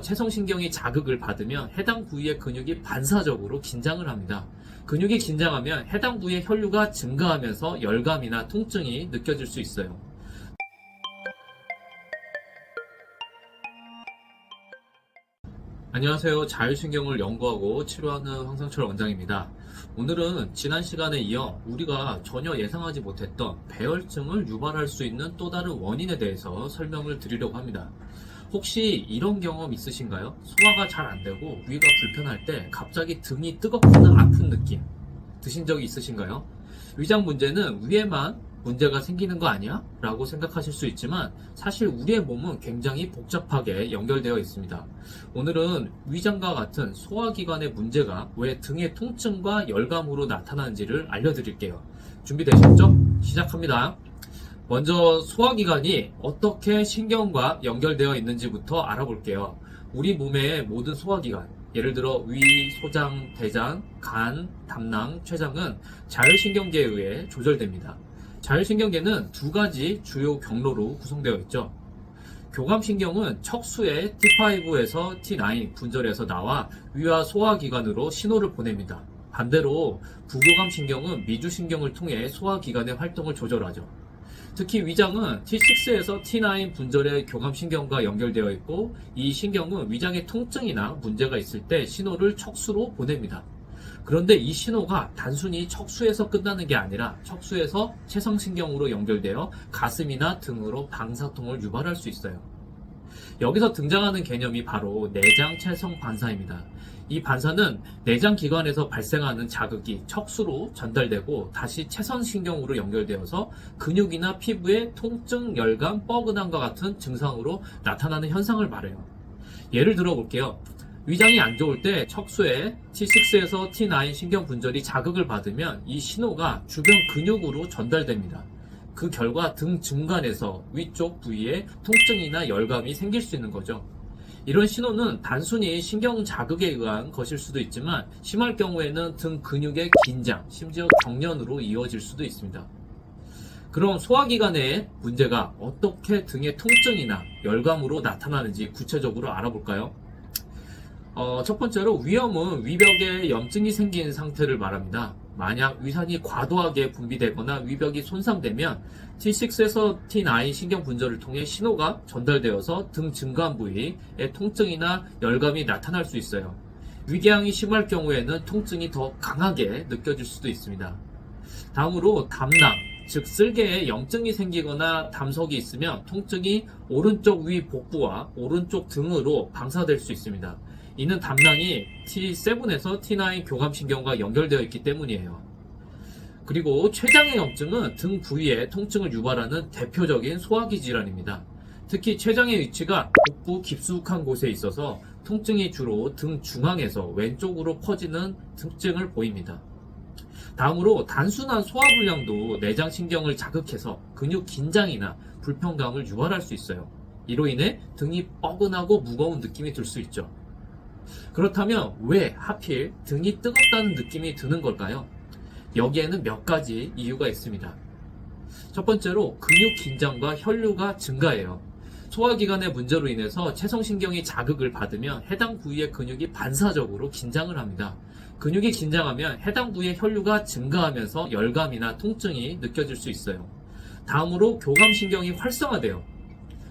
체성신경이 자극을 받으면 해당 부위의 근육이 반사적으로 긴장을 합니다. 근육이 긴장하면 해당 부위의 혈류가 증가하면서 열감이나 통증이 느껴질 수 있어요. 안녕하세요. 자율신경을 연구하고 치료하는 황상철 원장입니다. 오늘은 지난 시간에 이어 우리가 전혀 예상하지 못했던 배열증을 유발할 수 있는 또 다른 원인에 대해서 설명을 드리려고 합니다. 혹시 이런 경험 있으신가요? 소화가 잘 안 되고 위가 불편할 때 갑자기 등이 뜨겁거나 아픈 느낌 드신 적이 있으신가요? 위장 문제는 위에만 문제가 생기는 거 아니야? 라고 생각하실 수 있지만 사실 우리의 몸은 굉장히 복잡하게 연결되어 있습니다. 오늘은 위장과 같은 소화기관의 문제가 왜 등의 통증과 열감으로 나타나는지를 알려드릴게요. 준비되셨죠? 시작합니다. 먼저 소화기관이 어떻게 신경과 연결되어 있는지부터 알아볼게요. 우리 몸의 모든 소화기관, 예를 들어 위, 소장, 대장, 간, 담낭, 췌장은 자율신경계에 의해 조절됩니다. 자율신경계는 두 가지 주요 경로로 구성되어 있죠. 교감신경은 척수의 T5에서 T9 분절에서 나와 위와 소화기관으로 신호를 보냅니다. 반대로 부교감신경은 미주신경을 통해 소화기관의 활동을 조절하죠. 특히 위장은 T6에서 T9 분절의 교감신경과 연결되어 있고 이 신경은 위장의 통증이나 문제가 있을 때 신호를 척수로 보냅니다. 그런데 이 신호가 단순히 척수에서 끝나는 게 아니라 척수에서 체성신경으로 연결되어 가슴이나 등으로 방사통을 유발할 수 있어요. 여기서 등장하는 개념이 바로 내장체성 반사입니다. 이 반사는 내장기관에서 발생하는 자극이 척수로 전달되고 다시 체선신경으로 연결되어서 근육이나 피부의 통증, 열감, 뻐근함과 같은 증상으로 나타나는 현상을 말해요. 예를 들어 볼게요. 위장이 안 좋을 때 척수에 T6에서 T9 신경 분절이 자극을 받으면 이 신호가 주변 근육으로 전달됩니다. 그 결과 등 중간에서 위쪽 부위에 통증이나 열감이 생길 수 있는 거죠. 이런 신호는 단순히 신경 자극에 의한 것일 수도 있지만 심할 경우에는 등 근육의 긴장, 심지어 경련으로 이어질 수도 있습니다. 그럼 소화기관의 문제가 어떻게 등의 통증이나 열감으로 나타나는지 구체적으로 알아볼까요? 첫 번째로 위염은 위벽에 염증이 생긴 상태를 말합니다. 만약 위산이 과도하게 분비되거나 위벽이 손상되면 T6에서 T9 신경 분절을 통해 신호가 전달되어서 등 중간 부위에 통증이나 열감이 나타날 수 있어요. 위궤양이 심할 경우에는 통증이 더 강하게 느껴질 수도 있습니다. 다음으로 담낭, 즉 쓸개에 염증이 생기거나 담석이 있으면 통증이 오른쪽 위 복부와 오른쪽 등으로 방사될 수 있습니다. 이는 담낭이 T7에서 T9 교감신경과 연결되어 있기 때문이에요. 그리고 췌장의 염증은 등 부위에 통증을 유발하는 대표적인 소화기 질환입니다. 특히 췌장의 위치가 복부 깊숙한 곳에 있어서 통증이 주로 등 중앙에서 왼쪽으로 퍼지는 특징을 보입니다. 다음으로 단순한 소화불량도 내장신경을 자극해서 근육 긴장이나 불편감을 유발할 수 있어요. 이로 인해 등이 뻐근하고 무거운 느낌이 들 수 있죠. 그렇다면 왜 하필 등이 뜨겁다는 느낌이 드는 걸까요? 여기에는 몇 가지 이유가 있습니다. 첫 번째로 근육 긴장과 혈류가 증가해요. 소화기관의 문제로 인해서 체성신경이 자극을 받으면 해당 부위의 근육이 반사적으로 긴장을 합니다. 근육이 긴장하면 해당 부위의 혈류가 증가하면서 열감이나 통증이 느껴질 수 있어요. 다음으로 교감신경이 활성화돼요.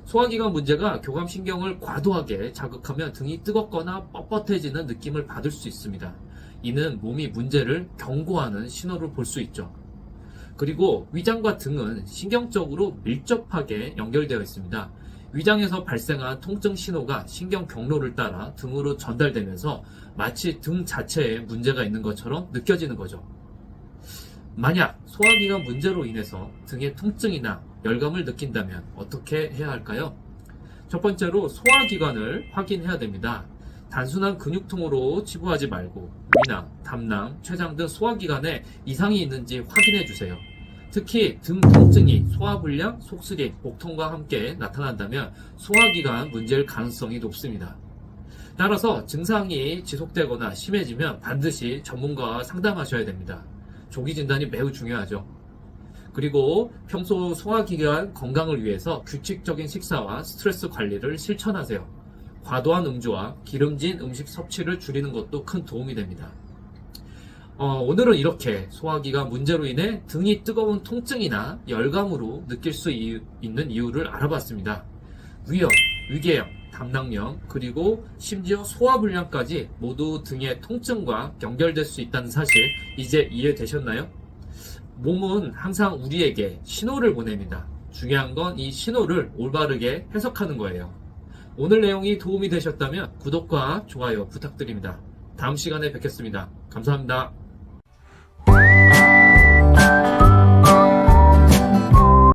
소화기관 문제가 교감신경을 과도하게 자극하면 등이 뜨겁거나 뻣뻣해지는 느낌을 받을 수 있습니다. 이는 몸이 문제를 경고하는 신호를 볼 수 있죠. 그리고 위장과 등은 신경적으로 밀접하게 연결되어 있습니다. 위장에서 발생한 통증 신호가 신경 경로를 따라 등으로 전달되면서 마치 등 자체에 문제가 있는 것처럼 느껴지는 거죠. 만약 소화기관 문제로 인해서 등의 통증이나 열감을 느낀다면 어떻게 해야 할까요? 첫 번째로 소화기관을 확인해야 됩니다. 단순한 근육통으로 치부하지 말고 위나 담낭, 췌장 등 소화기관에 이상이 있는지 확인해 주세요. 특히 등 통증이 소화불량, 속쓰림, 복통과 함께 나타난다면 소화기관 문제일 가능성이 높습니다. 따라서 증상이 지속되거나 심해지면 반드시 전문가와 상담하셔야 됩니다. 조기 진단이 매우 중요하죠. 그리고 평소 소화기관 건강을 위해서 규칙적인 식사와 스트레스 관리를 실천하세요. 과도한 음주와 기름진 음식 섭취를 줄이는 것도 큰 도움이 됩니다. 오늘은 이렇게 소화기가 문제로 인해 등이 뜨거운 통증이나 열감으로 느낄 수 있는 이유를 알아봤습니다. 위염, 위궤양, 담낭염, 그리고 심지어 소화불량까지 모두 등의 통증과 연결될 수 있다는 사실 이제 이해되셨나요? 몸은 항상 우리에게 신호를 보냅니다. 중요한 건 이 신호를 올바르게 해석하는 거예요. 오늘 내용이 도움이 되셨다면 구독과 좋아요 부탁드립니다. 다음 시간에 뵙겠습니다. 감사합니다.